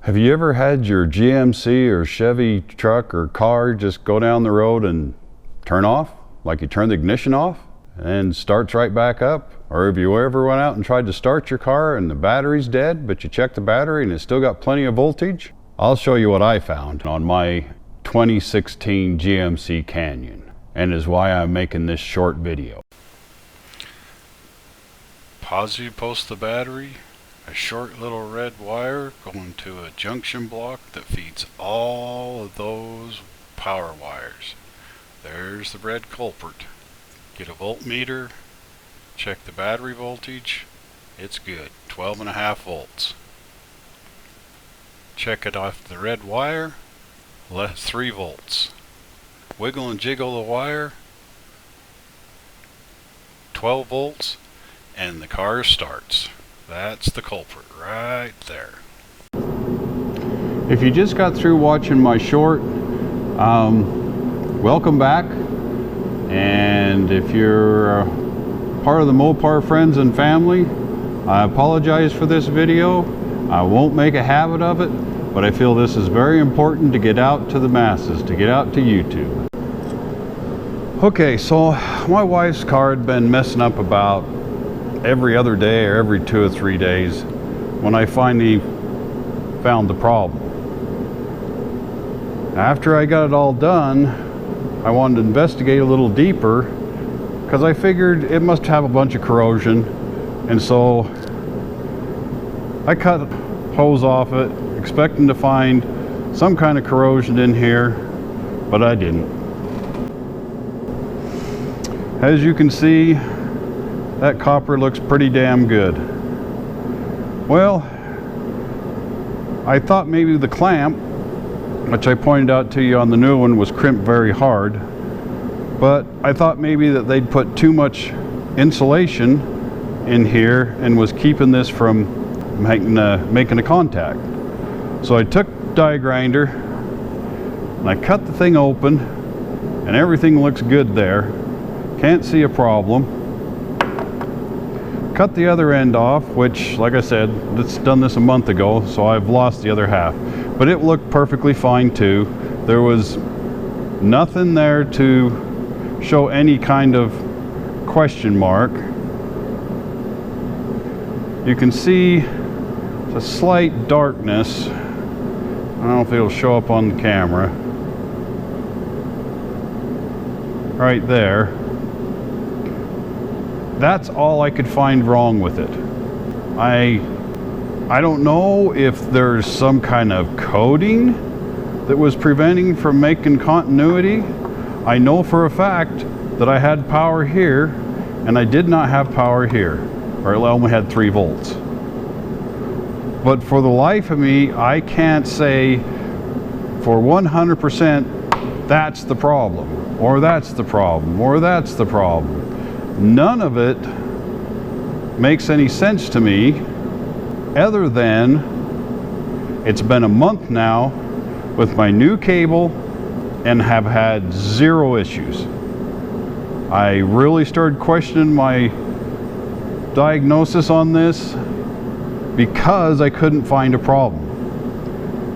Have you ever had your GMC or Chevy truck or car just go down the road and turn off? Like you turn the ignition off and starts right back up? Or have you ever went out and tried to start your car and the battery's dead, but you check the battery and it's still got plenty of voltage? I'll show you what I found on my 2016 GMC Canyon, and is why I'm making this short video. Positive post the battery, a short little red wire going to a junction block that feeds all of those power wires. There's the red culprit. Get a voltmeter, check the battery voltage, it's good, 12.5 volts. Check it off the red wire, 3 volts. Wiggle and jiggle the wire, 12 volts, and the car starts. That's the culprit right there. If you just got through watching my short, welcome back. And if you're part of the Mopar friends and family, I apologize for this video. I won't make a habit of it, but I feel this is very important to get out to the masses, to get out to YouTube. Okay, so my wife's car had been messing up about every other day or every 2 or 3 days when I finally found the problem. After I got it all done, I wanted to investigate a little deeper because I figured it must have a bunch of corrosion, and so I cut hose off it expecting to find some kind of corrosion in here, but I didn't. As you can see, that copper looks pretty damn good. Well, I thought maybe the clamp, which I pointed out to you on the new one, was crimped very hard, but I thought maybe that they'd put too much insulation in here and was keeping this from making a contact. So I took the die grinder and I cut the thing open, and everything looks good there. Can't see a problem. Cut the other end off, which, like I said, it's done this a month ago, so I've lost the other half. But it looked perfectly fine too. There was nothing there to show any kind of question mark. You can see a slight darkness. I don't know if it'll show up on the camera. Right there. That's all I could find wrong with it. I don't know if there's some kind of coating that was preventing from making continuity. I know for a fact that I had power here and I did not have power here, or I only had 3 volts. But for the life of me, I can't say for 100% that's the problem, or that's the problem, or that's the problem. None of it makes any sense to me, other than it's been a month now with my new cable and have had 0 issues. I really started questioning my diagnosis on this because I couldn't find a problem.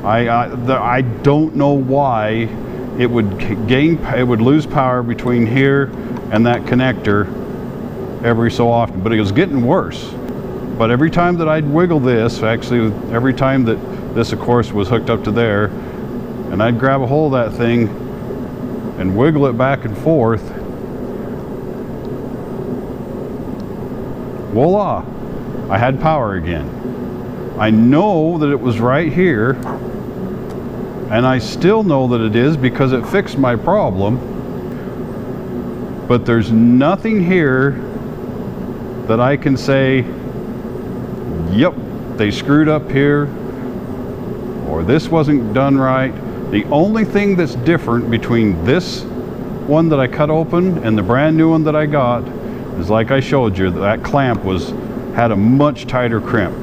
I don't know why it would lose power between here and that connector every so often, but it was getting worse. But every time that I'd wiggle this, actually every time that this of course was hooked up to there, and I'd grab a hold of that thing and wiggle it back and forth, voila, I had power again. I know that it was right here, and I still know that it is because it fixed my problem, but there's nothing here that I can say, yep, they screwed up here, or this wasn't done right. The only thing that's different between this one that I cut open and the brand new one that I got is, like I showed you, that clamp had a much tighter crimp.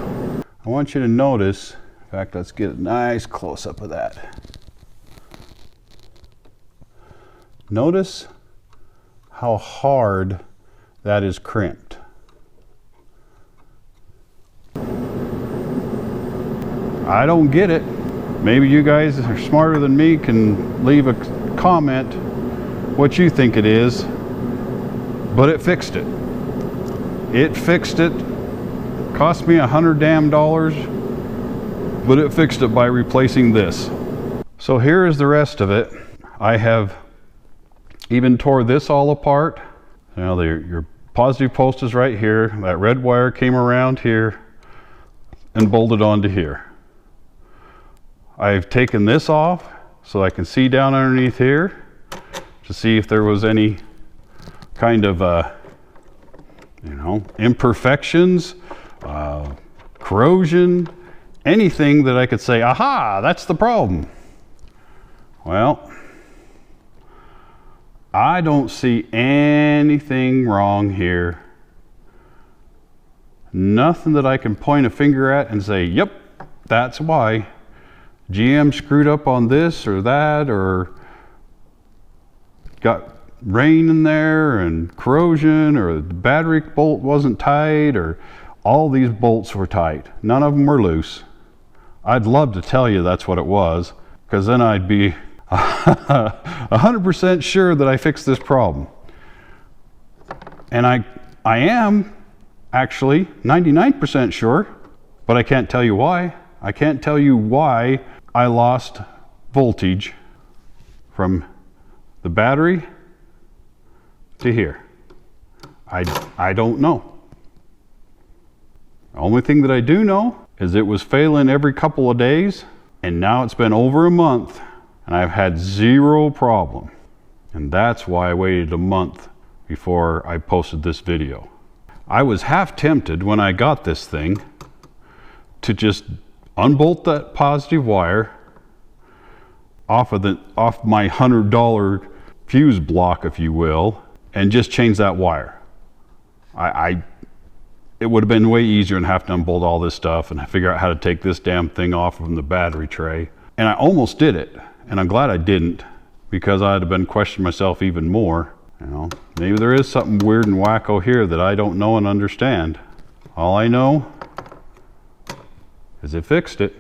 I want you to notice, in fact, let's get a nice close-up of that. Notice how hard that is crimped. I don't get it. Maybe you guys are smarter than me, can leave a comment what you think it is. But it fixed it. It fixed it. Cost me $100 damn, but it fixed it by replacing this. So here is the rest of it. I have even tore this all apart. Now your positive post is right here. That red wire came around here and bolted onto here. I've taken this off so I can see down underneath here to see if there was any kind of imperfections, corrosion, anything that I could say, aha, that's the problem. Well, I don't see anything wrong here. Nothing that I can point a finger at and say, yep, that's why. GM screwed up on this or that, or got rain in there and corrosion, or the battery bolt wasn't tight, or all these bolts were tight. None of them were loose. I'd love to tell you that's what it was, because then I'd be 100% sure that I fixed this problem. And I am actually 99% sure, but I can't tell you why. I can't tell you why I lost voltage from the battery to here. I don't know. The only thing that I do know is it was failing every couple of days, and now it's been over a month and I've had zero problem. And that's why I waited a month before I posted this video. I was half tempted when I got this thing to just unbolt that positive wire off my $100 fuse block, if you will, and just change that wire. It would have been way easier than have to unbolt all this stuff and figure out how to take this damn thing off from the battery tray. And I almost did it, and I'm glad I didn't, because I'd have been questioning myself even more. Maybe there is something weird and wacko here that I don't know and understand. All I know is it fixed it.